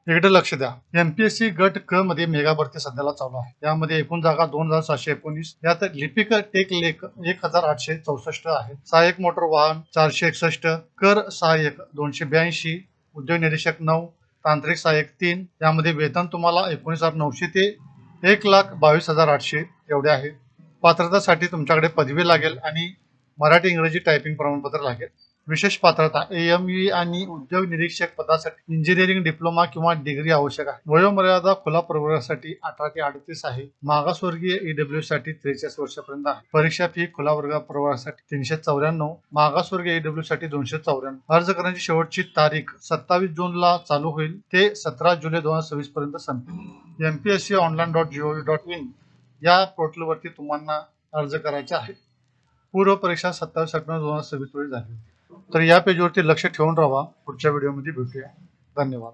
इकडे लक्ष द्या. एमपीएससी गट क मध्ये मेगा भरती सध्याला चालू आहे. यामध्ये एकूण जागा 2719. यात लिपिक टेक लेख 1864 आहे. सहाय्यक मोटर वाहन 461, कर सहाय्यक 282, उद्योग निरीक्षक 9, तांत्रिक सहाय्यक 3. यामध्ये वेतन तुम्हाला 19,900 ते 1,22,800 एवढे आहे. पात्रतासाठी तुमच्याकडे पदवी लागेल आणि मराठी इंग्रजी टायपिंग प्रमाणपत्र लागेल. विशेष पात्रता AME आणि उद्योग निरीक्षक पदासाठी इंजिनिअरिंग डिप्लोमा किंवा डिग्री आवश्यक आहे. वयोमर्यादा खुला प्रवर्गासाठी 18 ते 38 आहे. मागासवर्गीय EW साठी 43 वर्षापर्यंत आहे. परीक्षा फी खुला वर्ग प्रवर्गासाठी 394, मागासवर्गीय EW साठी 294. अर्ज करण्याची शेवटची तारीख 27 जूनला चालू होईल ते 17 जुलै 2026 पर्यंत संपेल. mpsconline.gov.in या पोर्टलवरती तुम्हाला अर्ज करायचे आहे. पूर्व परीक्षा 27 सप्टेंबर 2026 रोजी झाली. तर या पेजवरती लक्ष ठेवून राहा. पुढच्या व्हिडिओमध्ये भेटूया. धन्यवाद.